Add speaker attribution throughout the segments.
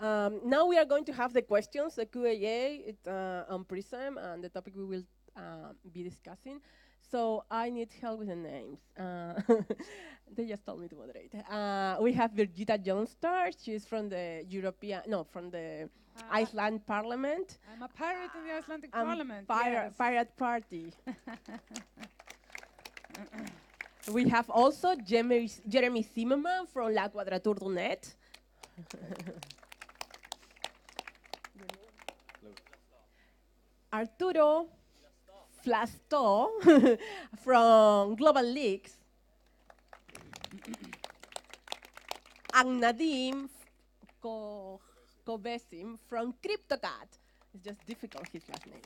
Speaker 1: Now we are going to have the questions, the Q&A on Prism, and the topic we will be discussing. So I need help with the names. They just told me to moderate. We have Birgitta Jonstar. She's from the from the Iceland Parliament.
Speaker 2: I'm a pirate in the Icelandic Parliament. Yes.
Speaker 1: Pirate Party. We have also Jeremy Zimmerman from La Quadrature.net. Arturo Flasto from Global Leaks. And Nadim Kobesim from CryptoCat. It's just difficult, his last name.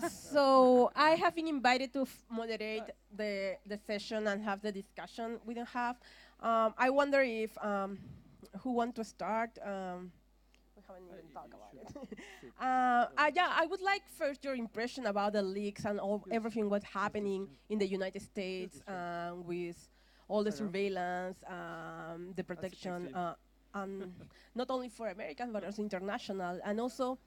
Speaker 1: So I have been invited to moderate the session and have the discussion we don't have. I wonder if who want to start? We haven't even talked about it. Yeah, I would like first your impression about the leaks and everything what's happening in the United States with all the surveillance, the protection, not only for Americans but also international, and also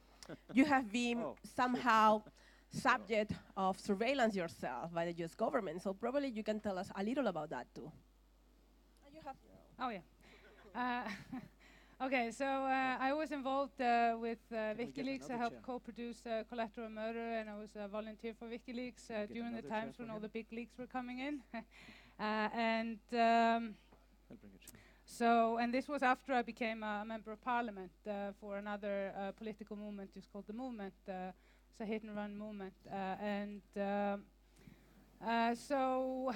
Speaker 1: you have been somehow subject of surveillance yourself by the U.S. government. So probably you can tell us a little about that too. You have.
Speaker 2: Oh yeah. Okay, so I was involved with WikiLeaks. I helped co-produce Collateral Murder, and I was a volunteer for WikiLeaks during the times when all the big leaks were coming in. And this was after I became a member of parliament for another political movement. It's called the Movement. It's a hit-and-run movement, so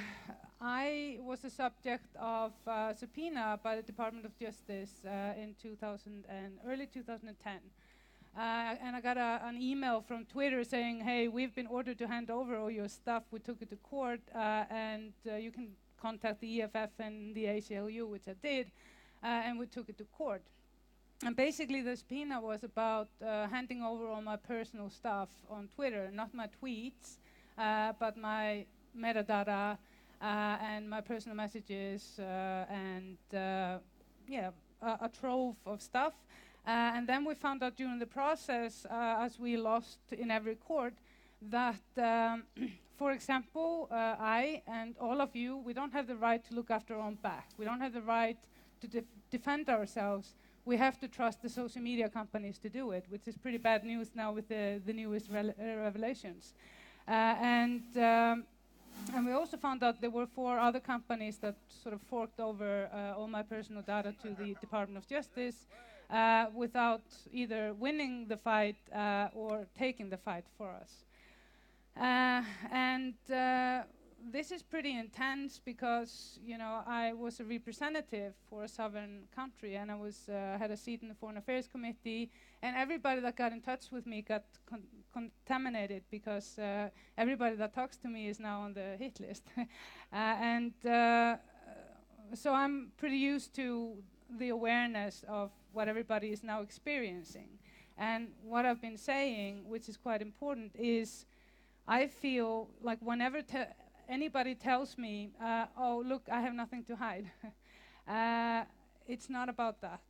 Speaker 2: I was the subject of subpoena by the Department of Justice in early 2010. And I got an email from Twitter saying, hey, we've been ordered to hand over all your stuff. We took it to court, and you can contact the EFF and the ACLU, which I did, and we took it to court. And basically the subpoena was about handing over all my personal stuff on Twitter, not my tweets, but my metadata and my personal messages and a trove of stuff. And then we found out during the process, as we lost in every court, that, for example, I and all of you, we don't have the right to look after our own back. We don't have the right to defend ourselves. We have to trust the social media companies to do it, which is pretty bad news now with the newest revelations. And we also found out there were 4 other companies that sort of forked over all my personal data to the Department of Justice without either winning the fight or taking the fight for us. This is pretty intense because, you know, I was a representative for a sovereign country, and I was had a seat in the Foreign Affairs Committee, and everybody that got in touch with me got contaminated because everybody that talks to me is now on the hit list. So I'm pretty used to the awareness of what everybody is now experiencing. And what I've been saying, which is quite important, is I feel like whenever anybody tells me, oh, look, I have nothing to hide, it's not about that.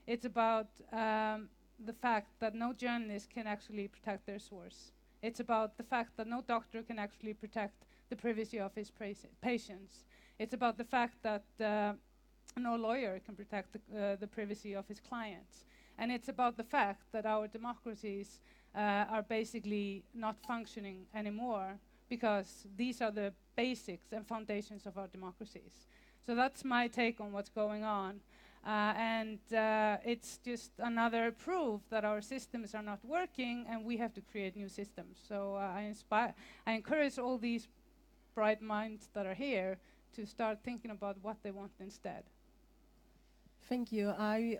Speaker 2: It's about the fact that no journalist can actually protect their source. It's about the fact that no doctor can actually protect the privacy of his patients. It's about the fact that no lawyer can protect the privacy of his clients. And it's about the fact that our democracies are basically not functioning anymore because these are the basics and foundations of our democracies. So that's my take on what's going on. It's just another proof that our systems are not working and we have to create new systems. So I encourage all these bright minds that are here to start thinking about what they want instead.
Speaker 1: Thank you.
Speaker 3: I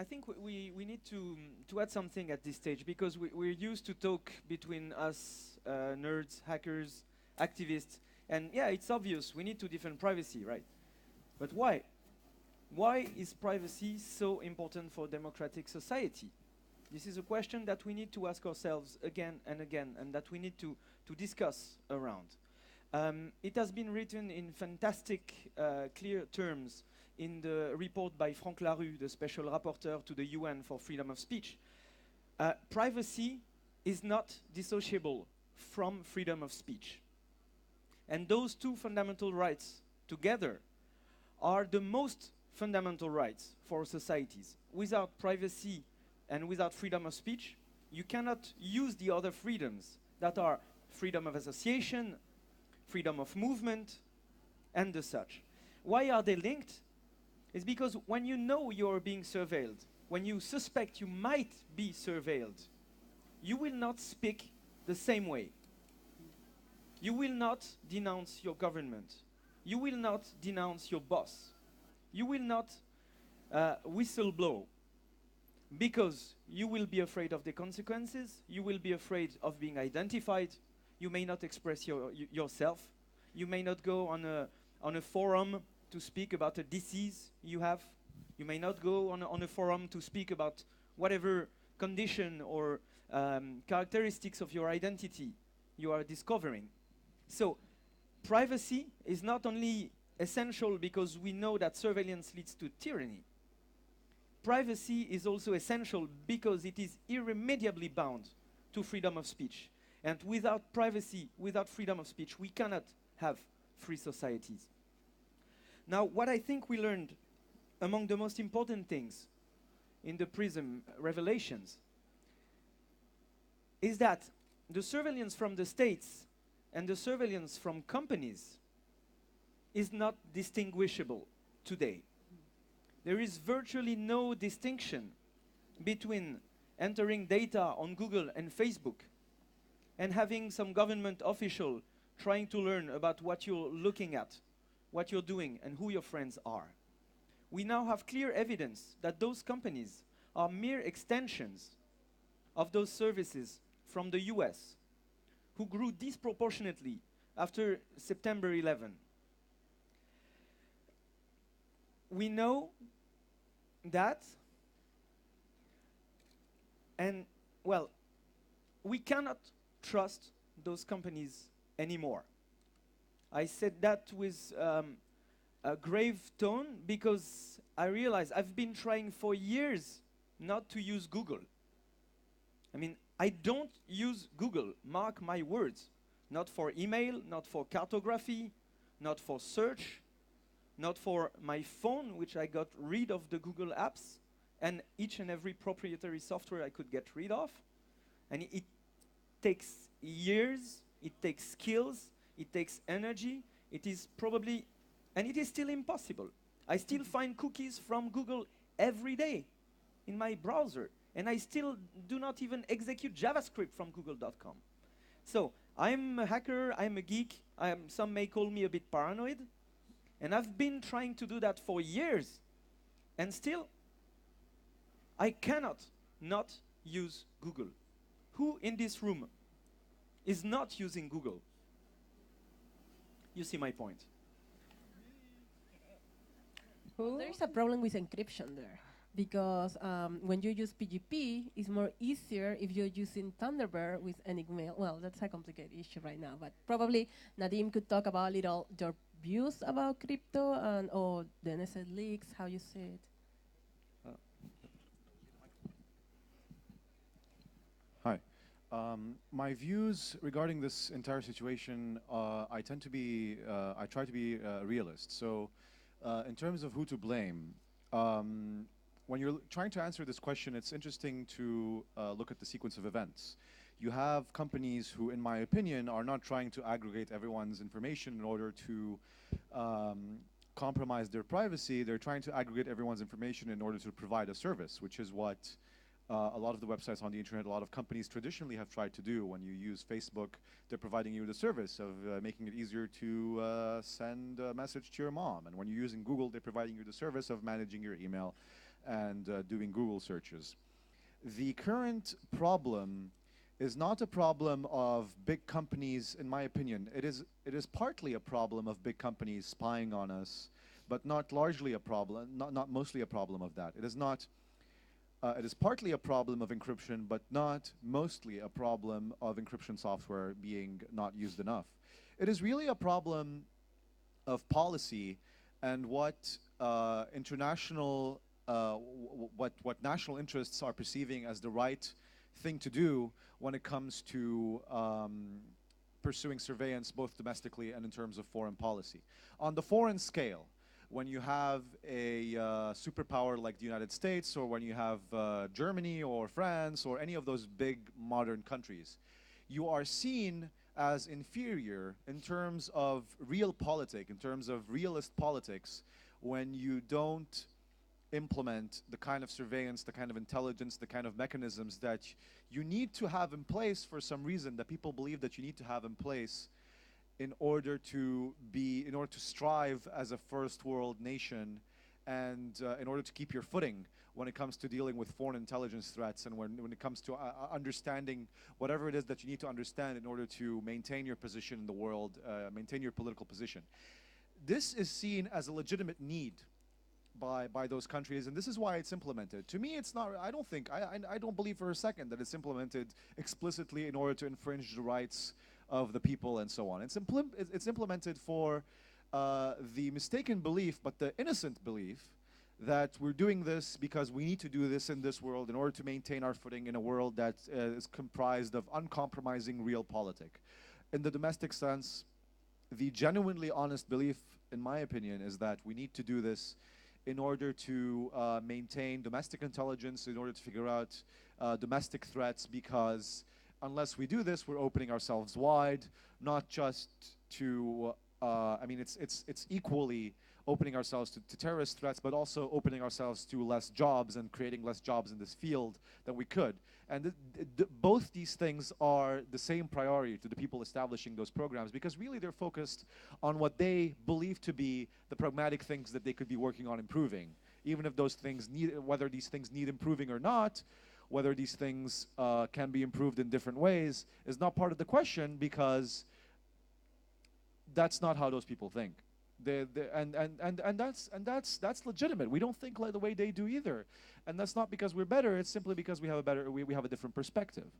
Speaker 3: think we need to add something at this stage, because we're used to talk between us, nerds, hackers, activists, and yeah, it's obvious we need to defend privacy, right? But why? Why is privacy so important for democratic society? This is a question that we need to ask ourselves again and again, and that we need to discuss around. It has been written in fantastic, clear terms in the report by Franck Larue, the Special Rapporteur to the UN for freedom of speech. Privacy is not dissociable from freedom of speech. And those two fundamental rights together are the most fundamental rights for societies. Without privacy and without freedom of speech, you cannot use the other freedoms that are freedom of association, freedom of movement, and the such. Why are they linked? It's because when you know you're being surveilled, when you suspect you might be surveilled, you will not speak the same way. You will not denounce your government. You will not denounce your boss. You will not whistleblow because you will be afraid of the consequences. You will be afraid of being identified. You may not express yourself. You may not go on a forum to speak about a disease you have. You may not go on a forum to speak about whatever condition or characteristics of your identity you are discovering. So privacy is not only essential because we know that surveillance leads to tyranny. Privacy is also essential because it is irremediably bound to freedom of speech. And without privacy, without freedom of speech, we cannot have free societies. Now, what I think we learned among the most important things in the Prism revelations is that the surveillance from the states and the surveillance from companies is not distinguishable today. There is virtually no distinction between entering data on Google and Facebook and having some government official trying to learn about what you're looking at, what you're doing, and who your friends are. We now have clear evidence that those companies are mere extensions of those services from the US, who grew disproportionately after September 11. We know that, and well, we cannot trust those companies anymore. I said that with a grave tone because I realize I've been trying for years not to use Google. I mean, I don't use Google, mark my words. Not for email, not for cartography, not for search, not for my phone, which I got rid of the Google apps, and each and every proprietary software I could get rid of. And it takes years, it takes skills, it takes energy. It is probably, and it is still impossible. I still find cookies from Google every day in my browser, and I still do not even execute JavaScript from google.com. So I'm a hacker, I'm a geek, some may call me a bit paranoid, and I've been trying to do that for years, and still I cannot not use Google. Who in this room is not using Google? You see my point.
Speaker 1: There's a problem with encryption there because when you use PGP, it's more easier if you're using Thunderbird with Enigmail. Well, that's a complicated issue right now, but probably Nadim could talk about a little your views about crypto and or the NSA leaks, how you see it.
Speaker 4: Hi. My views regarding this entire situation, I try to be a realist. So in terms of who to blame, when you're trying to answer this question, it's interesting to look at the sequence of events. You have companies who, in my opinion, are not trying to aggregate everyone's information in order to compromise their privacy. They're trying to aggregate everyone's information in order to provide a service, which is what a lot of the websites on the internet, a lot of companies traditionally have tried to do. When you use Facebook, they're providing you the service of making it easier to send a message to your mom. And when you're using Google, they're providing you the service of managing your email and doing Google searches. The current problem is not a problem of big companies, in my opinion. It is partly a problem of big companies spying on us, but not largely a problem, not mostly a problem of that. It is not. It is partly a problem of encryption, but not mostly a problem of encryption software being not used enough. It is really a problem of policy and what international, what national interests are perceiving as the right thing to do when it comes to pursuing surveillance both domestically and in terms of foreign policy. On the foreign scale, when you have a superpower like the United States, or when you have Germany or France or any of those big modern countries, you are seen as inferior in terms of real politics, in terms of realist politics, when you don't implement the kind of surveillance, the kind of intelligence, the kind of mechanisms that you need to have in place for some reason, that people believe that you need to have in place in order to strive as a first world nation, and in order to keep your footing when it comes to dealing with foreign intelligence threats, and when it comes to understanding whatever it is that you need to understand in order to maintain your position in the world, maintain your political position. This is seen as a legitimate need by those countries, and this is why it's implemented. To me, it's not, I don't believe for a second that it's implemented explicitly in order to infringe the rights of the people and so on. It's implemented for the mistaken belief, but the innocent belief, that we're doing this because we need to do this in this world in order to maintain our footing in a world that is comprised of uncompromising realpolitik. In the domestic sense, the genuinely honest belief, in my opinion, is that we need to do this in order to maintain domestic intelligence, in order to figure out domestic threats, because unless we do this, we're opening ourselves wide, not just to, I mean, it's equally opening ourselves to terrorist threats, but also opening ourselves to less jobs and creating less jobs in this field than we could. And both these things are the same priority to the people establishing those programs, because really they're focused on what they believe to be the pragmatic things that they could be working on improving. Even if those things whether these things need improving or not, whether these things can be improved in different ways is not part of the question, because that's not how those people think. That's legitimate. We don't think like the way they do either, and that's not because we're better. It's simply because we have we have a different perspective.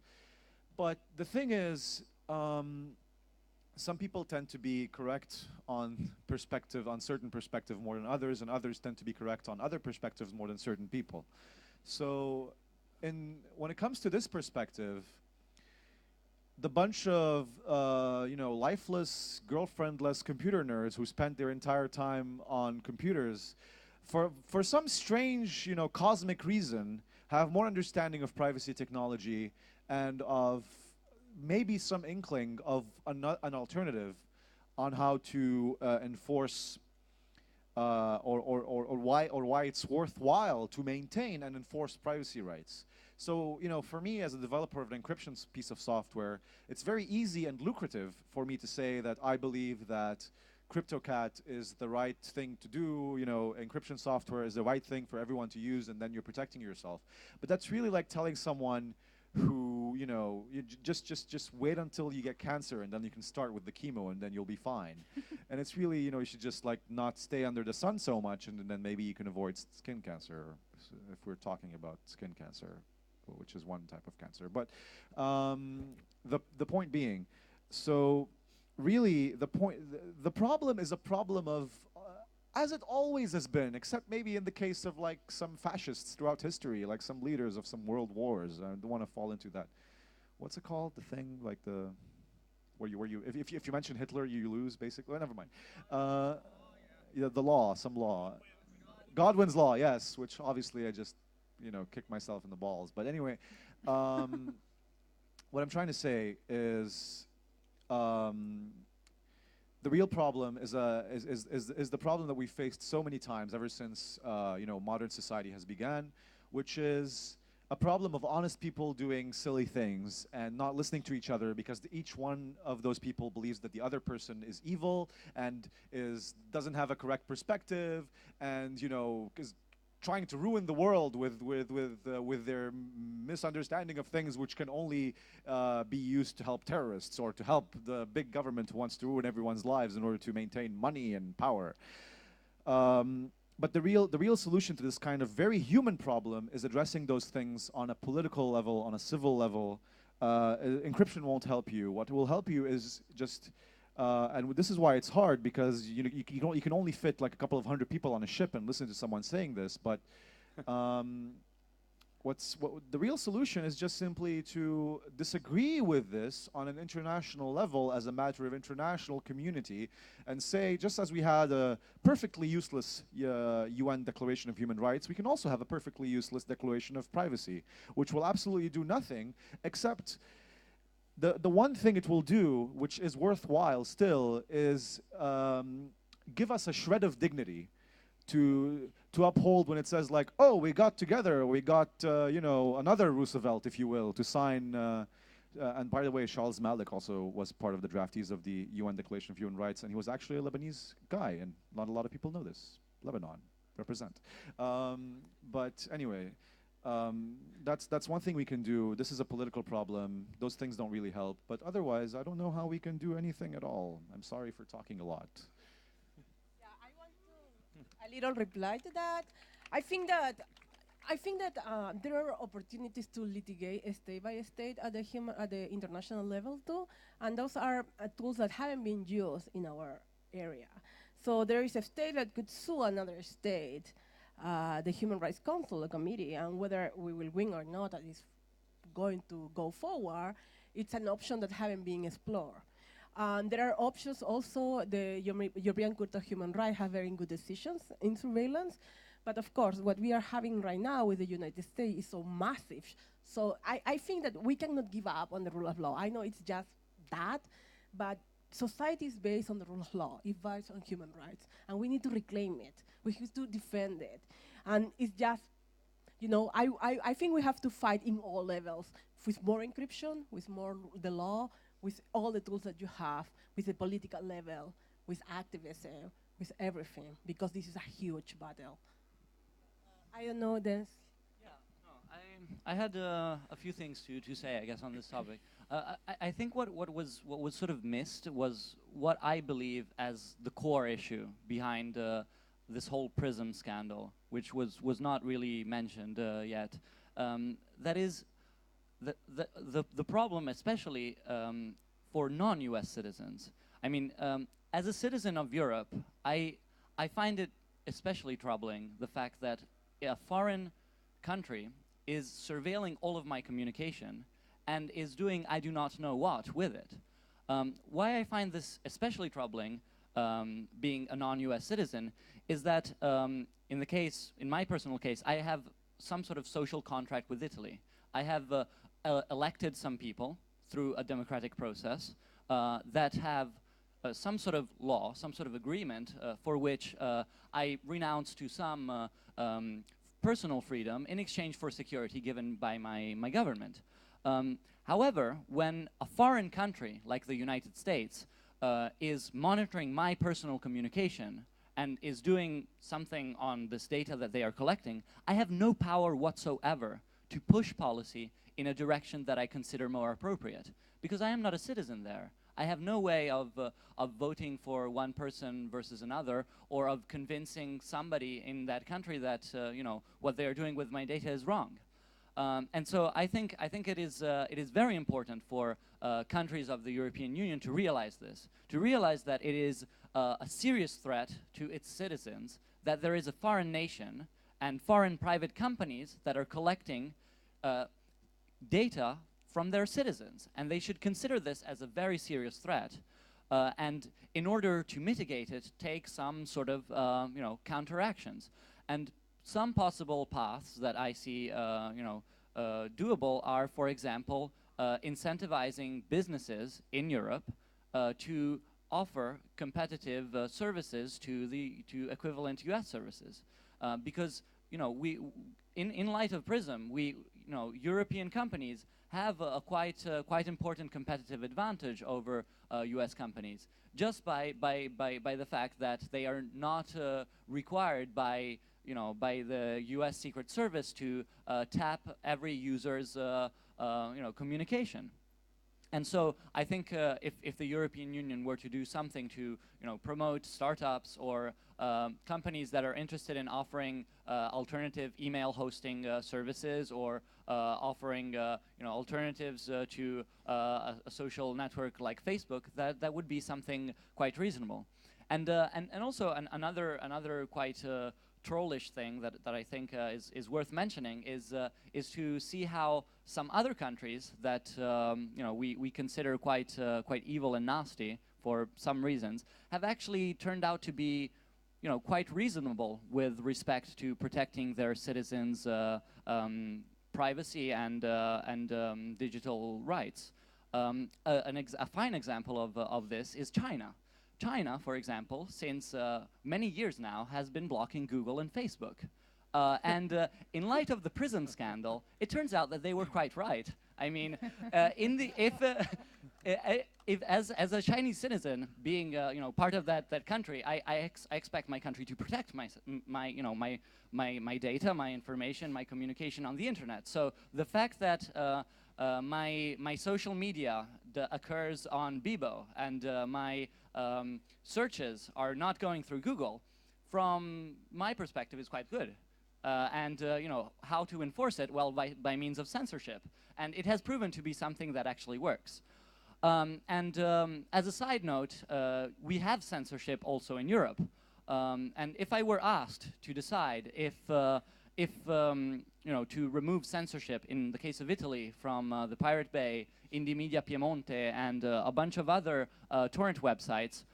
Speaker 4: But the thing is, some people tend to be correct on certain perspective more than others, and others tend to be correct on other perspectives more than certain people. So, when it comes to this perspective, the bunch of lifeless, girlfriendless computer nerds who spent their entire time on computers, for some strange, cosmic reason, have more understanding of privacy technology and of maybe some inkling of an alternative on how to enforce or why it's worthwhile to maintain and enforce privacy rights. So, for me as a developer of an encryption piece of software, it's very easy and lucrative for me to say that I believe that CryptoCat is the right thing to do, encryption software is the right thing for everyone to use, and then you're protecting yourself. But that's really like telling someone who, you just wait until you get cancer and then you can start with the chemo and then you'll be fine. And it's really, you should just like not stay under the sun so much, and then maybe you can avoid skin cancer, if we're talking about skin cancer, which is one type of cancer. But the point being, so really the problem is a problem of, as it always has been, except maybe in the case of like some fascists throughout history, like some leaders of some world wars. I don't want to fall into that. What's it called? The thing like the where you if you mention Hitler, you lose basically. Oh, never mind. Yeah, the law, some law, Godwin's law, yes. Which obviously I just kicked myself in the balls. But anyway, what I'm trying to say is. The real problem is the problem that we faced so many times ever since modern society has begun, which is a problem of honest people doing silly things and not listening to each other, because each one of those people believes that the other person is evil and doesn't have a correct perspective, and is trying to ruin the world with their misunderstanding of things, which can only be used to help terrorists or to help the big government who wants to ruin everyone's lives in order to maintain money and power. But the real solution to this kind of very human problem is addressing those things on a political level, on a civil level. Encryption won't help you. What will help you is just And this is why it's hard, because you can only fit like a couple of hundred people on a ship and listen to someone saying this. But the real solution is just simply to disagree with this on an international level as a matter of international community, and say, just as we had a perfectly useless UN Declaration of Human Rights, we can also have a perfectly useless Declaration of Privacy, which will absolutely do nothing except the one thing it will do, which is worthwhile still, is give us a shred of dignity to uphold when it says like, oh, we got together, we got another Roosevelt, if you will, to sign. And by the way, Charles Malik also was part of the draftees of the UN Declaration of Human Rights, and he was actually a Lebanese guy, and not a lot of people know this. Lebanon, represent. But anyway, that's one thing we can do. This is a political problem. Those things don't really help. But otherwise, I don't know how we can do anything at all. I'm sorry for talking a lot.
Speaker 1: A little reply to that. I think that there are opportunities to litigate state by state at the international level too, and those are tools that haven't been used in our area. So there is a state that could sue another state, the Human Rights Council, the committee, and whether we will win or not, that is going to go forward. It's an option that haven't been explored. There are options also. The European Court of Human Rights have very good decisions in surveillance. But of course, what we are having right now with the United States is so massive. So I think that we cannot give up on the rule of law. I know it's just that, but society is based on the rule of law. It's based on human rights. And we need to reclaim it. We have to defend it. And it's just, I think we have to fight in all levels, with more encryption, with more the law, with all the tools that you have, with the political level, with activism, with everything, because this is a huge battle. I don't know this.
Speaker 5: Yeah, no, I had a few things to say, I guess, on this topic. I think what was sort of missed was what I believe as the core issue behind this whole Prism scandal, which was not really mentioned yet. That is the problem, especially for non-US citizens. I mean, as a citizen of Europe, I find it especially troubling the fact that a foreign country is surveilling all of my communication and is doing I do not know what with it. Why I find this especially troubling, being a non-US citizen, is that in my personal case, I have some sort of social contract with Italy. I have elected some people through a democratic process that have some sort of law, some sort of agreement for which I renounce to some personal freedom in exchange for security given by my government. However, when a foreign country like the United States is monitoring my personal communication and is doing something on this data that they are collecting, I have no power whatsoever to push policy in a direction that I consider more appropriate, because I am not a citizen there. I have no way of voting for one person versus another, or of convincing somebody in that country that what they are doing with my data is wrong. And so I think it is very important for countries of the European Union to realize this, to realize that it is a serious threat to its citizens, that there is a foreign nation and foreign private companies that are collecting data from their citizens, and they should consider this as a very serious threat. And in order to mitigate it, take some sort of counteractions. And some possible paths that I see doable are, for example, incentivizing businesses in Europe to offer competitive services to equivalent U.S. services, because in light of Prism, European companies have a quite important competitive advantage over U.S. companies, just by the fact that they are not required by the U.S. Secret Service to tap every user's communication. And so I think if the European Union were to do something to promote startups or companies that are interested in offering alternative email hosting services or offering alternatives to a social network like Facebook, that would be something quite reasonable. And also another quite trollish thing that I think is worth mentioning is to see how some other countries that we consider quite evil and nasty for some reasons have actually turned out to be quite reasonable with respect to protecting their citizens' privacy and digital rights. A fine example of this is China. China, for example, since many years now, has been blocking Google and Facebook. And in light of the Prism scandal, it turns out that they were quite right. I mean, if as a Chinese citizen, being part of that country, I expect my country to protect my data, my information, my communication on the internet. So the fact that my social media occurs on Bebo and my searches are not going through Google, from my perspective, is quite good. And how to enforce it? Well, by means of censorship. And it has proven to be something that actually works. As a side note, we have censorship also in Europe. And if I were asked to decide if to remove censorship in the case of Italy from the Pirate Bay, Indie Media Piemonte, and a bunch of other torrent websites,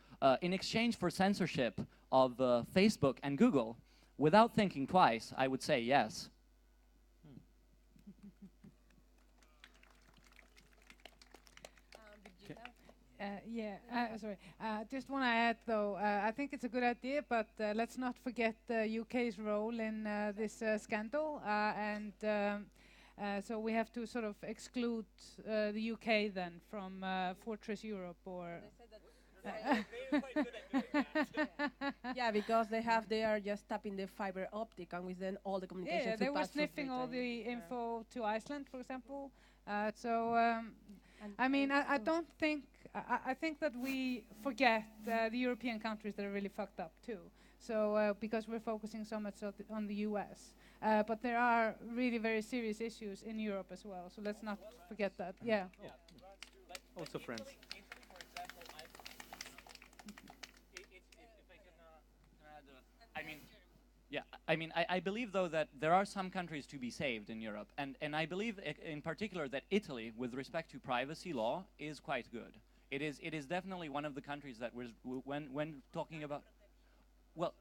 Speaker 5: in exchange for censorship of Facebook and Google, without thinking twice, I would say yes.
Speaker 2: Sorry. Just want to add, though, I think it's a good idea, but let's not forget the UK's role in this scandal. So we have to sort of exclude the UK then from Fortress Europe, or...
Speaker 1: Yeah, because they are just tapping the fiber optic, and with then all the communication.
Speaker 2: Yeah, they were sniffing all the info to Iceland, for example. I mean, I don't think... I think that we forget the European countries that are really fucked up too. So because we're focusing so much on the US, but there are really very serious issues in Europe as well. So let's not forget that. Yeah.
Speaker 3: Also, friends.
Speaker 5: I believe, though, that there are some countries to be saved in Europe, and I believe in particular that Italy, with respect to privacy law, is quite good. It is definitely one of the countries that was when talking about, well,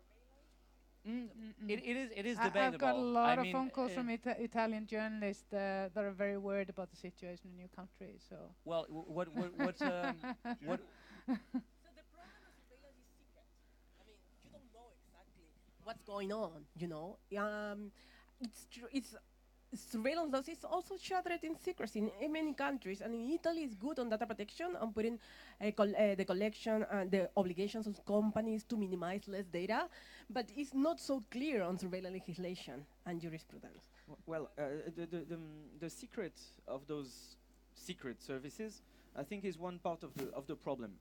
Speaker 5: it is debatable.
Speaker 2: I've got a lot of phone calls from Italian journalists that are very worried about the situation in your country. So
Speaker 5: well, what
Speaker 1: So the problem of surveillance is secret. I mean, you don't know exactly what's going on. It's true. It's surveillance laws is also shattered in secrecy in many countries, and in Italy is good on data protection, on putting the collection and the obligations of companies to minimize less data, but it's not so clear on surveillance legislation and jurisprudence.
Speaker 3: Well, the secret of those secret services, I think, is one part of the problem.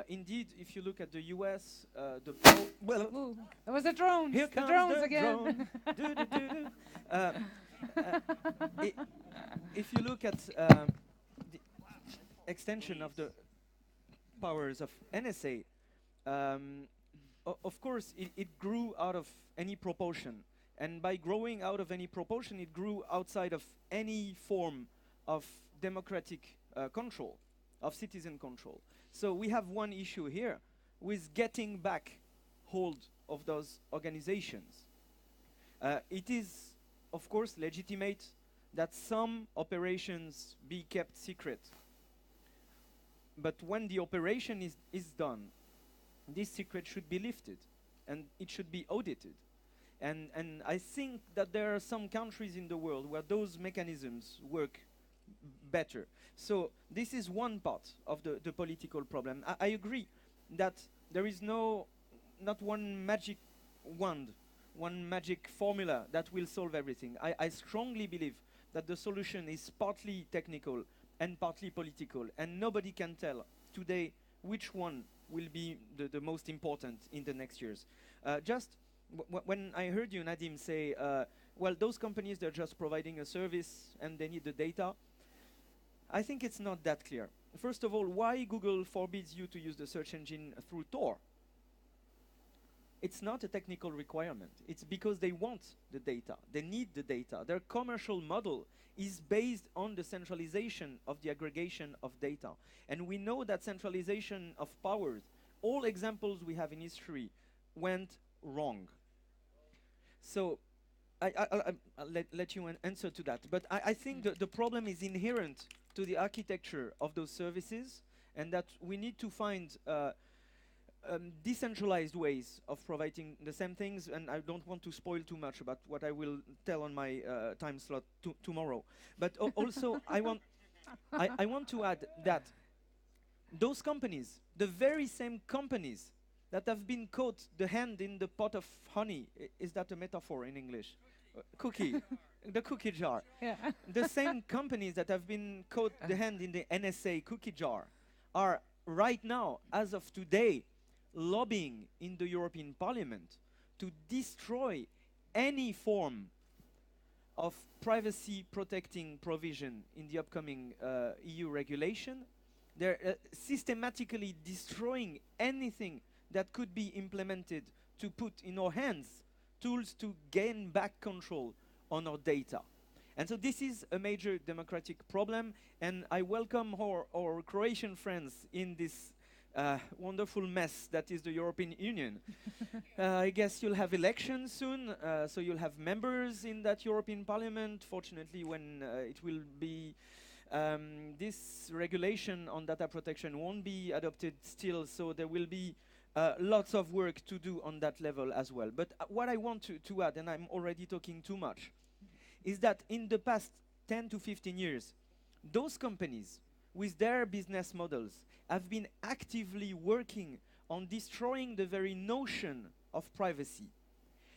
Speaker 3: Indeed, if you look at the US,
Speaker 2: Ooh, there was a drone.
Speaker 3: Here
Speaker 2: the
Speaker 3: comes
Speaker 2: drones
Speaker 3: the
Speaker 2: again.
Speaker 3: drone. If you look at the extension of the powers of NSA, of course, it grew out of any proportion. And by growing out of any proportion, it grew outside of any form of democratic control, of citizen control. So we have one issue here with getting back hold of those organizations. It is, of course, legitimate that some operations be kept secret. But when the operation is done, this secret should be lifted and it should be audited. And I think that there are some countries in the world where those mechanisms work better. So this is one part of the political problem. I agree that there is not one magic wand, one magic formula that will solve everything. I strongly believe that the solution is partly technical, and partly political. And nobody can tell today which one will be the most important in the next years. Just when I heard you, Nadim, say, well, those companies, they're just providing a service and they need the data, I think it's not that clear. First of all, why Google forbids you to use the search engine through Tor? It's not a technical requirement. It's because they want the data. They need the data. Their commercial model is based on the centralization of the aggregation of data. And we know that centralization of powers, all examples we have in history, went wrong. So I'll let you answer to that. But I think the problem is inherent to the architecture of those services, and that we need to find decentralized ways of providing the same things. And I don't want to spoil too much about what I will tell on my time slot tomorrow. But also, I want to add that those companies, the very same companies that have been caught the hand in the pot of honey, is that a metaphor in English? Cookie, the cookie jar.
Speaker 2: Yeah.
Speaker 3: The same companies that have been caught the hand in the NSA cookie jar are right now, as of today, lobbying in the European Parliament to destroy any form of privacy protecting provision in the upcoming EU regulation. They're systematically destroying anything that could be implemented to put in our hands tools to gain back control on our data. And so this is a major democratic problem, and I welcome our Croatian friends in this wonderful mess that is the European Union. I guess you'll have elections soon, so you'll have members in that European Parliament. Fortunately, when it will be this regulation on data protection won't be adopted still, so there will be lots of work to do on that level as well. But what I want to add, and I'm already talking too much, is that in the past 10 to 15 years, those companies with their business models have been actively working on destroying the very notion of privacy.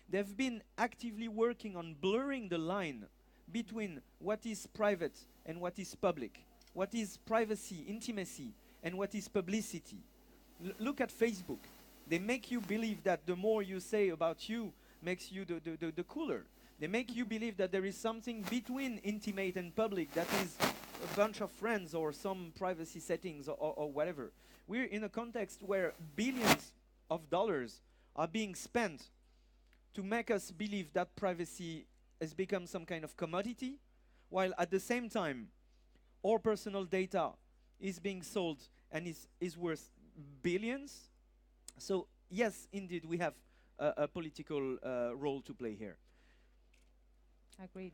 Speaker 3: They've been actively working on blurring the line between what is private and what is public, what is privacy, intimacy, and what is publicity. Look at Facebook. They make you believe that the more you say about you makes you the cooler. They make you believe that there is something between intimate and public that is a bunch of friends or some privacy settings or whatever. We're in a context where billions of dollars are being spent to make us believe that privacy has become some kind of commodity, while at the same time, our personal data is being sold and is worth billions. So yes, indeed, we have a political role to play here.
Speaker 2: Agreed.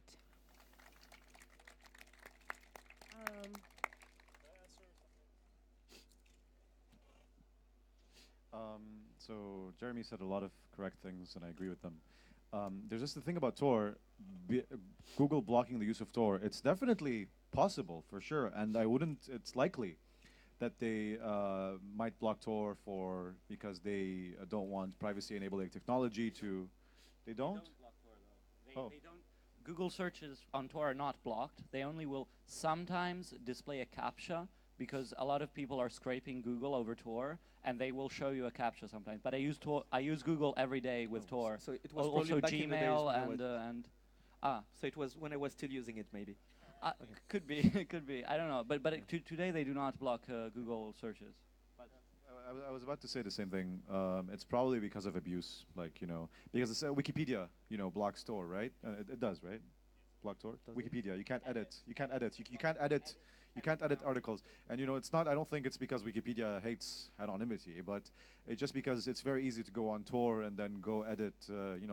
Speaker 4: So Jeremy said a lot of correct things, and I agree with them. There's just the thing about Tor, Google blocking the use of Tor. It's definitely possible, for sure, and it's likely that they might block Tor because they don't want privacy enabling technology to. They don't?
Speaker 5: Block Tor, though. They don't. Google searches on Tor are not blocked. They only will sometimes display a CAPTCHA, because a lot of people are scraping Google over Tor, and they will show you a CAPTCHA sometimes. But I use Google every day with Tor.
Speaker 3: So it was
Speaker 5: Also
Speaker 3: back in the days
Speaker 5: Gmail
Speaker 3: when so it was when I was still using it, maybe.
Speaker 5: Could be, could be. I don't know. But today they do not block Google searches.
Speaker 4: I was about to say the same thing. It's probably because of abuse, because it's Wikipedia, blocks Tor, right? It does, right? Block Tor. Wikipedia. You can't edit. You can't edit. You can't edit. You can't edit articles. And it's not. I don't think it's because Wikipedia hates anonymity, but it's just because it's very easy to go on Tor and then go edit,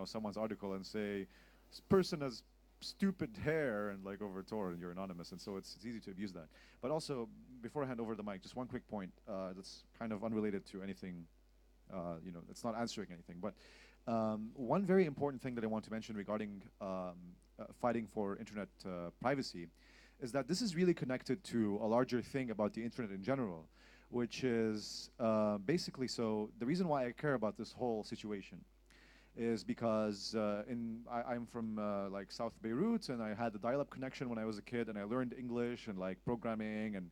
Speaker 4: someone's article and say, this person has stupid hair, and over Tor, and you're anonymous, and so it's easy to abuse that. But also, before I hand over the mic, just one quick point that's kind of unrelated to anything, it's not answering anything, but one very important thing that I want to mention regarding fighting for internet privacy is that this is really connected to a larger thing about the internet in general, which is basically, so the reason why I care about this whole situation is because I'm from like South Beirut, and I had a dial-up connection when I was a kid, and I learned English and like programming and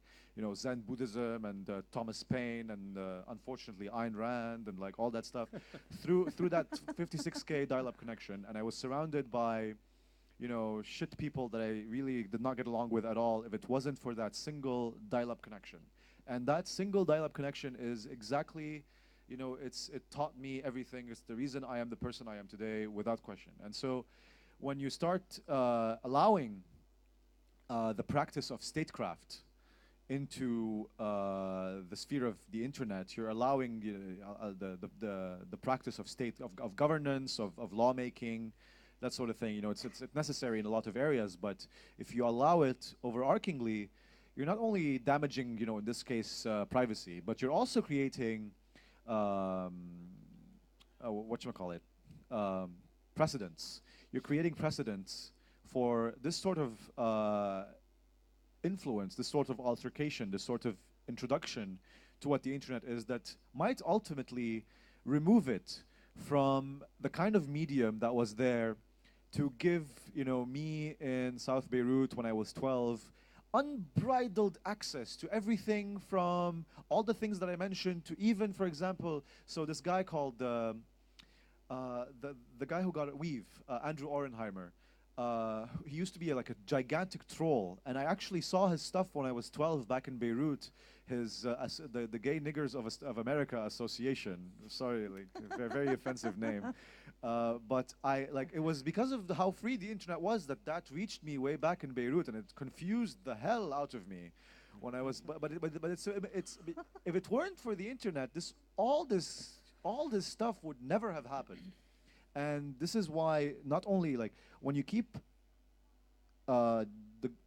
Speaker 4: Zen Buddhism and Thomas Paine and unfortunately Ayn Rand and like all that stuff through that 56K dial-up connection, and I was surrounded by shit people that I really did not get along with at all if it wasn't for that single dial-up connection. And that single dial-up connection is exactly, it taught me everything. It's the reason I am the person I am today, without question. And so when you start allowing the practice of statecraft into the sphere of the internet, you're allowing the practice of of governance, of lawmaking, that sort of thing. It's necessary in a lot of areas, but if you allow it overarchingly, you're not only damaging, in this case, privacy, but you're also creating, whatchamacallit, precedents. You're creating precedents for this sort of influence, this sort of altercation, this sort of introduction to what the internet is that might ultimately remove it from the kind of medium that was there to give, me in South Beirut when I was 12, unbridled access to everything from all the things that I mentioned to even, for example, so this guy called the guy who got it, Weave, Andrew Orenheimer. He used to be like a gigantic troll, and I actually saw his stuff when I was 12 back in Beirut. His the Gay Niggers of America Association. Sorry, like a very offensive name. But it was because of how free the internet was that reached me way back in Beirut, and it confused the hell out of me when I was. But it's if it weren't for the internet, all this stuff would never have happened. And this is why not only like when you keep the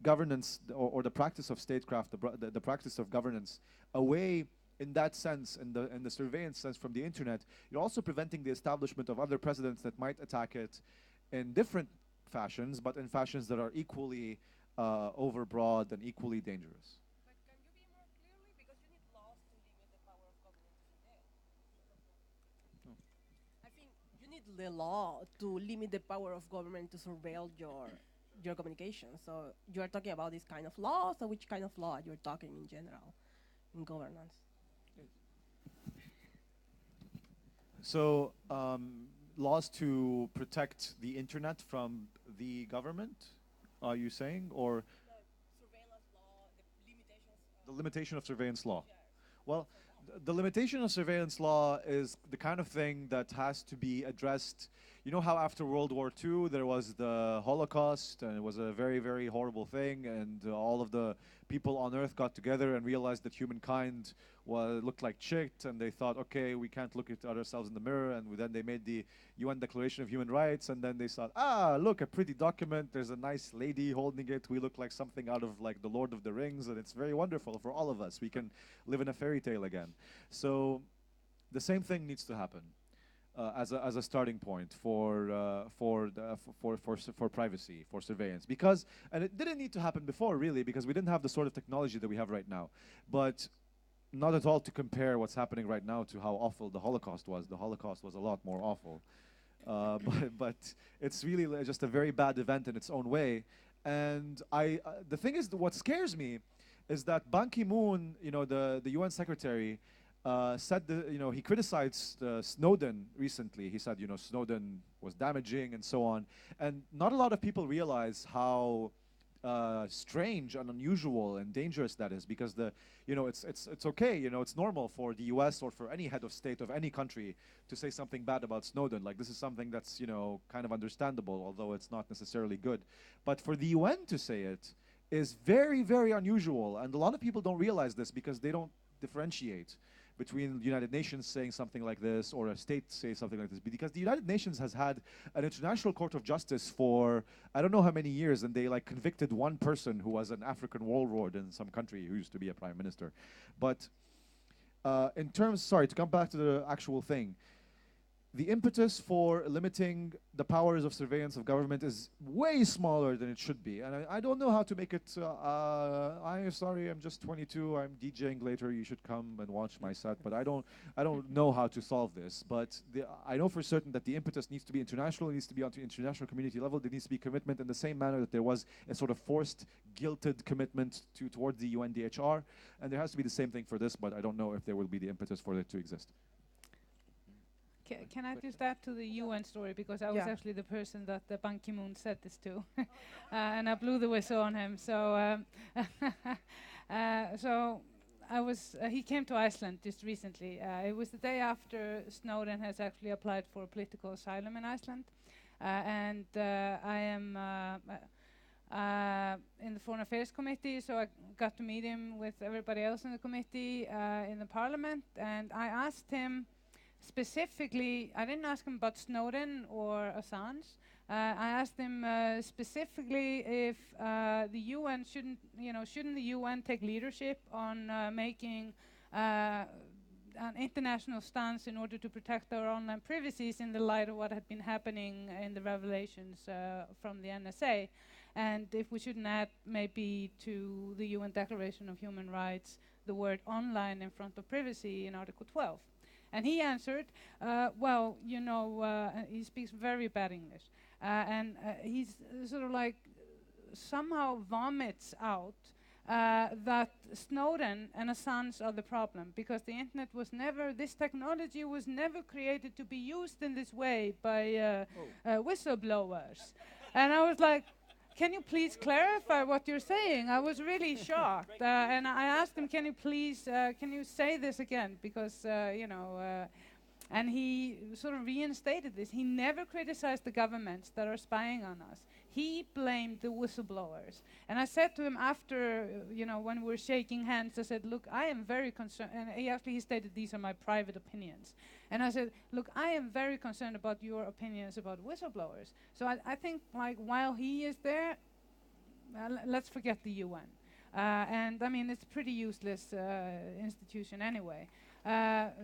Speaker 4: governance or the practice of statecraft, the practice of governance away in that sense, in the surveillance sense from the internet, you're also preventing the establishment of other precedents that might attack it in different fashions, but in fashions that are equally overbroad and equally dangerous.
Speaker 1: But can you be more clearly? Because you need laws to limit the power of government to surveil. I think you need the law to limit the power of government to surveil your communication. So you are talking about this kind of law. So which kind of law you're talking in general in governance?
Speaker 4: So laws to protect the internet from the government, are you saying, or
Speaker 1: Surveillance law, the limitations.
Speaker 4: the limitation of surveillance law? Well, the limitation of surveillance law is the kind of thing that has to be addressed. You know how after World War II there was the Holocaust, and it was a very, very horrible thing, and all of the people on Earth got together and realized that humankind looked like shit, and they thought, okay, we can't look at ourselves in the mirror, and then they made the UN Declaration of Human Rights, and then they thought, look, a pretty document, there's a nice lady holding it, we look like something out of like the Lord of the Rings, and it's very wonderful for all of us. We can live in a fairy tale again. So the same thing needs to happen as a starting point for privacy, for surveillance, because, and it didn't need to happen before really, because we didn't have the sort of technology that we have right now, but not at all to compare what's happening right now to how awful the Holocaust was. The Holocaust was a lot more awful, but it's really just a very bad event in its own way. And the thing is, what scares me is that Ban Ki-moon, the UN secretary, said he criticized Snowden recently. He said, Snowden was damaging and so on. And not a lot of people realize how strange and unusual and dangerous that is, because it's okay, it's normal for the US or for any head of state of any country to say something bad about Snowden. Like, this is something that's kind of understandable, although it's not necessarily good. But for the UN to say it is very, very unusual, and a lot of people don't realize this because they don't differentiate between the United Nations saying something like this or a state saying something like this, because the United Nations has had an International Court of Justice for I don't know how many years, and they like convicted one person who was an African warlord in some country who used to be a prime minister. But in terms, sorry, to come back to the actual thing, the impetus for limiting the powers of surveillance of government is way smaller than it should be. And I don't know how to make it, I'm sorry, I'm just 22, I'm DJing later, you should come and watch my set, but I don't know how to solve this. But I know for certain that the impetus needs to be international, it needs to be on the international community level, there needs to be commitment in the same manner that there was a sort of forced, guilted commitment towards the UNDHR, and there has to be the same thing for this, but I don't know if there will be the impetus for it to exist.
Speaker 2: Can I just add to the UN story, because I was actually the person that Ban Ki-moon said this to, and I blew the whistle on him. So, so he came to Iceland just recently. It was the day after Snowden has actually applied for political asylum in Iceland, and I am in the Foreign Affairs Committee, so I got to meet him with everybody else in the committee in the Parliament, and I asked him. Specifically, I didn't ask him about Snowden or Assange. I asked him specifically if the UN shouldn't the UN take leadership on making an international stance in order to protect our online privacies in the light of what had been happening in the revelations from the NSA, and if we shouldn't add maybe to the UN Declaration of Human Rights the word online in front of privacy in Article 12. And he answered, well, he speaks very bad English. And he's sort of like somehow vomits out that Snowden and Assange are the problem, because the internet was never, this technology was never created to be used in this way by whistleblowers. And I was like, can you please clarify what you're saying? I was really shocked. And I asked him, can you please, can you say this again? Because, and he sort of reinstated this. He never criticized the governments that are spying on us. He blamed the whistleblowers. And I said to him after, when we were shaking hands, I said, look, I am very concerned. And he stated, these are my private opinions. And I said, look, I am very concerned about your opinions about whistleblowers. So I think, like, while he is there, let's forget the UN. And I mean, it's a pretty useless institution anyway.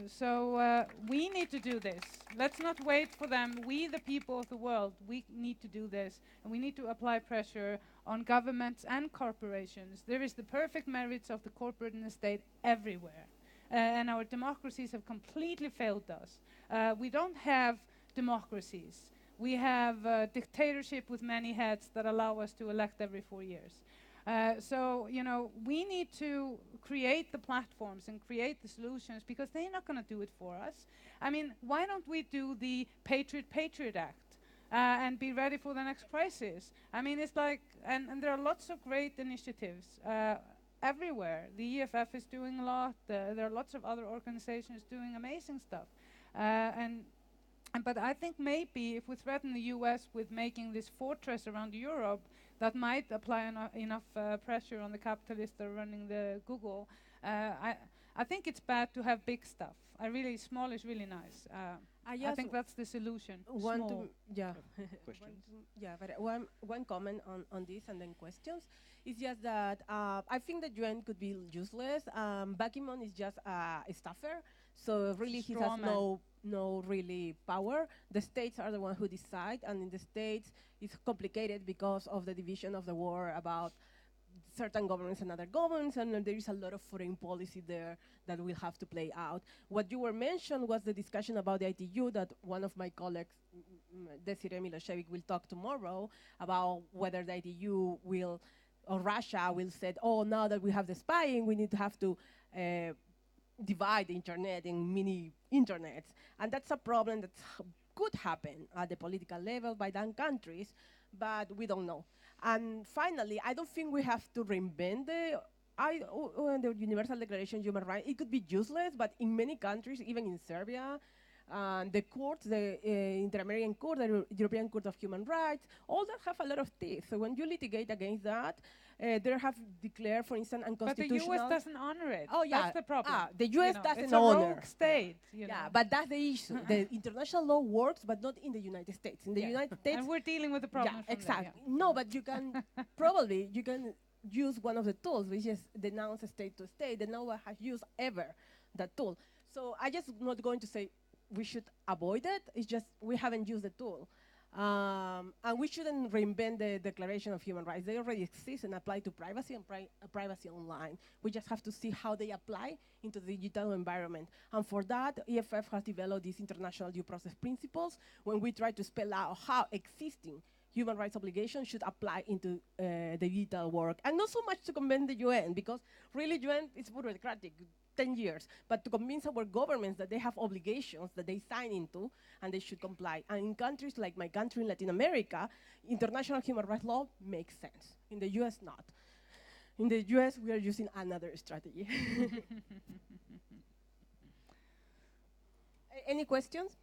Speaker 2: So we need to do this. Let's not wait for them. We, the people of the world, we need to do this. And we need to apply pressure on governments and corporations. There is the perfect marriage of the corporate and the state everywhere. And our democracies have completely failed us. We don't have democracies. We have dictatorship with many heads that allow us to elect every 4 years. So, we need to create the platforms and create the solutions, because they're not going to do it for us. I mean, why don't we do the Patriot Act and be ready for the next crisis? I mean, it's like, and there are lots of great initiatives everywhere. The EFF is doing a lot. There are lots of other organizations doing amazing stuff. But I think maybe if we threaten the US with making this fortress around Europe, that might apply enough pressure on the capitalists that are running the Google. I think it's bad to have big stuff. Small is really nice. I think that's the solution.
Speaker 1: But one comment on this and then questions. It's just that I think the UN could be useless. Ban Ki-moon is just a staffer, so really he has no really power. The states are the ones who decide, and in the states it's complicated because of the division of the war about certain governments and other governments, and there is a lot of foreign policy there that will have to play out. What you were mentioned was the discussion about the ITU that one of my colleagues, Desiree Milosevic, will talk tomorrow about whether the ITU will, or Russia will say, oh, now that we have the spying, we need to have to divide the internet in mini internets. And that's a problem that could happen at the political level by some countries, but we don't know. And finally, I don't think we have to reinvent the Universal Declaration of Human Rights. It could be useless, but in many countries, even in Serbia, the courts, the Inter-American Court, the European Court of Human Rights, all that have a lot of teeth. So when you litigate against that, they have declared, for instance, unconstitutional.
Speaker 2: But the US doesn't honor it.
Speaker 1: Oh, yeah.
Speaker 2: That's the problem.
Speaker 1: The US doesn't
Speaker 2: It's
Speaker 1: honor.
Speaker 2: a rogue state.
Speaker 1: Yeah, but that's the issue. The international law works, but not in the United States. In the United States,
Speaker 2: and we're dealing with the problem.
Speaker 1: Yeah, exactly. No, but you can probably use one of the tools, which is denounce state to state. And no one has used ever that tool. So I just not going to say we should avoid it. It's just we haven't used the tool. And we shouldn't reinvent the Declaration of Human Rights. They already exist and apply to privacy and privacy online. We just have to see how they apply into the digital environment. And for that, EFF has developed these international due process principles when we try to spell out how existing human rights obligations should apply into the digital work. And not so much to convince the UN, because really UN is bureaucratic, 10 years, but to convince our governments that they have obligations that they sign into and they should comply. And in countries like my country in Latin America, international human rights law makes sense. In the US, not. In the US, we are using another strategy. Any questions?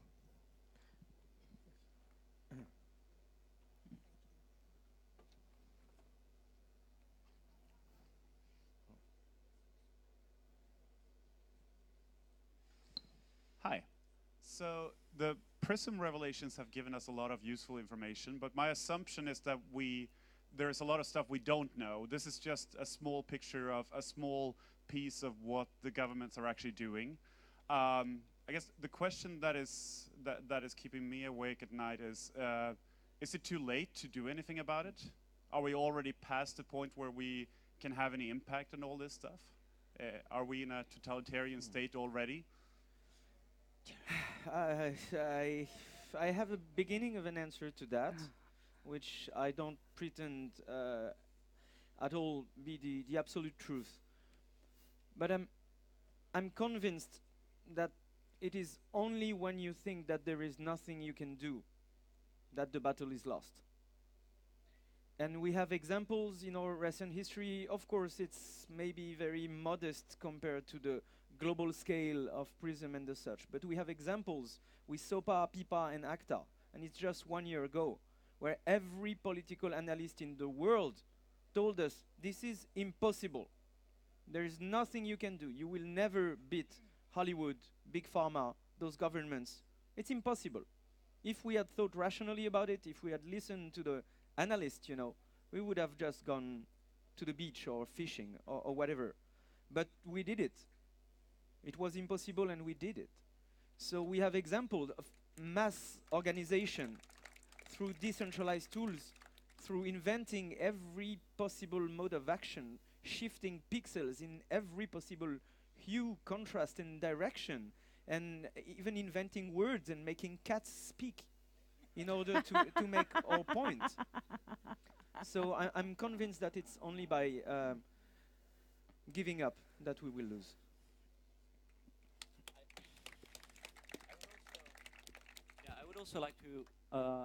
Speaker 6: Hi. So the Prism revelations have given us a lot of useful information, but my assumption is that there's a lot of stuff we don't know. This is just a small picture of a small piece of what the governments are actually doing. I guess the question that is keeping me awake at night is it too late to do anything about it? Are we already past the point where we can have any impact on all this stuff? Are we in a totalitarian state already?
Speaker 3: I have a beginning of an answer to that, which I don't pretend at all be the absolute truth. But I'm convinced that it is only when you think that there is nothing you can do that the battle is lost. And we have examples in our recent history. Of course, it's maybe very modest compared to the global scale of Prism and the such. But we have examples with SOPA, PIPA, and ACTA, and it's just 1 year ago, where every political analyst in the world told us this is impossible. There is nothing you can do. You will never beat Hollywood, Big Pharma, those governments. It's impossible. If we had thought rationally about it, if we had listened to the analysts, we would have just gone to the beach or fishing or whatever. But we did it. It was impossible and we did it. So we have examples of mass organization through decentralized tools, through inventing every possible mode of action, shifting pixels in every possible hue, contrast, and direction, and even inventing words and making cats speak in order to make our point. So I'm convinced that it's only by giving up that we will lose.
Speaker 5: I would also like to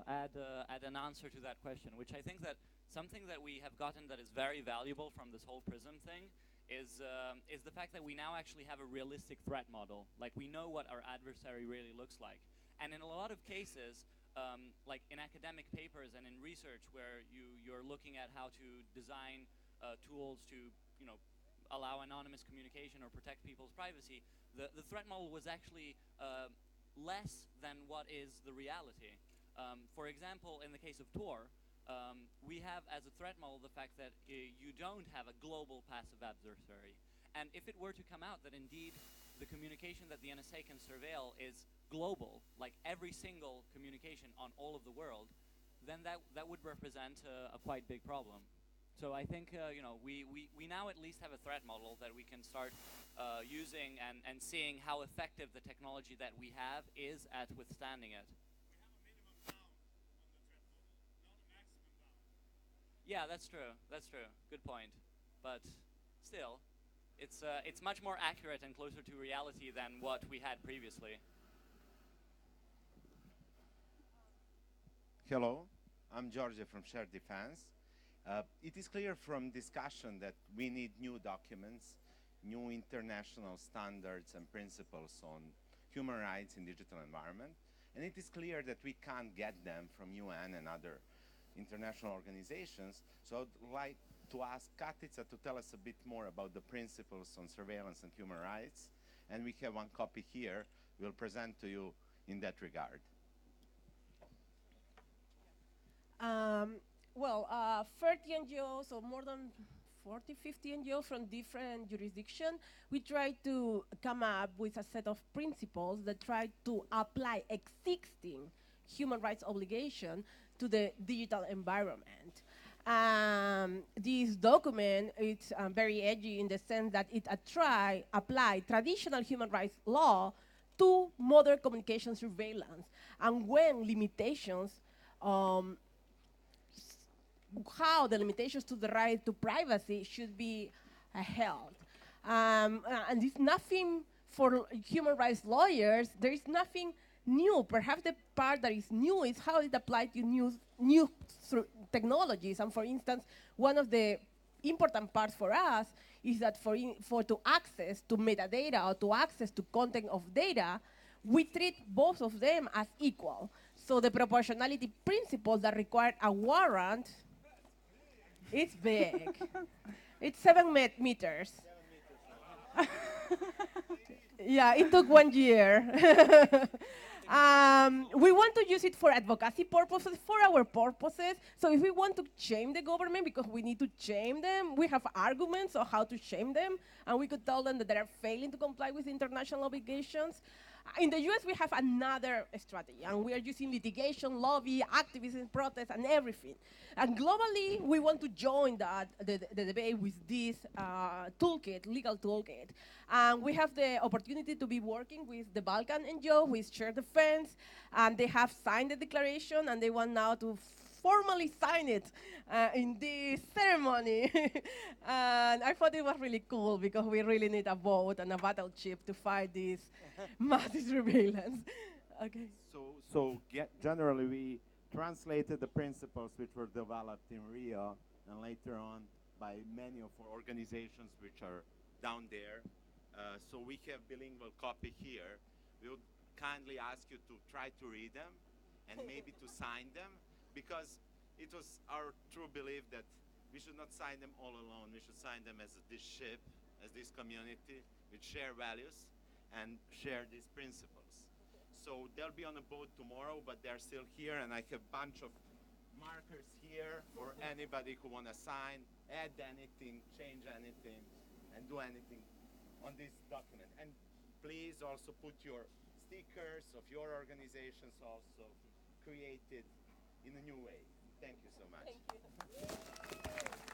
Speaker 5: add an answer to that question, which I think that something that we have gotten that is very valuable from this whole Prism thing is the fact that we now actually have a realistic threat model. Like, we know what our adversary really looks like. And in a lot of cases, like in academic papers and in research where you're looking at how to design tools to, allow anonymous communication or protect people's privacy, the threat model was actually less than what is the reality. For example, in the case of Tor, we have as a threat model the fact that you don't have a global passive adversary. And if it were to come out that indeed the communication that the NSA can surveil is global, like every single communication on all of the world, then that would represent a quite big problem. So I think we now at least have a threat model that we can start using and seeing how effective the technology that we have is at withstanding it. Yeah, that's true. That's true. Good point. But still, it's much more accurate and closer to reality than what we had previously.
Speaker 7: Hello, I'm Georgia from Shared Defense. It is clear from discussion that we need new documents, new international standards and principles on human rights in digital environment. And it is clear that we can't get them from UN and other international organizations. So I'd like to ask Katica to tell us a bit more about the principles on surveillance and human rights. And we have one copy here we'll present to you in that regard.
Speaker 1: 30 NGOs, or more than 40, 50 NGOs from different jurisdictions. We try to come up with a set of principles that try to apply existing human rights obligation to the digital environment. This document is very edgy in the sense that it apply traditional human rights law to modern communication surveillance, and when limitations, how the limitations to the right to privacy should be held. And it's nothing for human rights lawyers, there is nothing new. Perhaps the part that is new is how it applies to new technologies. And for instance, one of the important parts for us is that for to access to metadata or to access to content of data, we treat both of them as equal. So the proportionality principle that required a warrant, it's big. It's 7 meters. Yeah, it took 1 year. We want to use it for advocacy purposes, for our purposes. So if we want to shame the government, because we need to shame them, we have arguments on how to shame them, and we could tell them that they are failing to comply with international obligations. In the US, we have another strategy, and we are using litigation, lobby, activism, protest, and everything. And globally, we want to join the debate with this toolkit, legal toolkit. And we have the opportunity to be working with the Balkan NGO, with Shared Defense, and they have signed the declaration, and they want now to formally sign it in this ceremony. And I thought it was really cool because we really need a boat and a battleship to fight this massive surveillance. Okay.
Speaker 7: So generally, we translated the principles which were developed in Rio and later on by many of our organizations which are down there. So we have bilingual copy here. We would kindly ask you to try to read them and maybe to sign them, because it was our true belief that we should not sign them all alone. We should sign them as this ship, as this community, which share values and share these principles. So they'll be on a boat tomorrow, but they're still here, and I have a bunch of markers here for anybody who want to sign, add anything, change anything, and do anything on this document. And please also put your stickers of your organizations also created in a new way. Thank you so much.
Speaker 1: Thank you.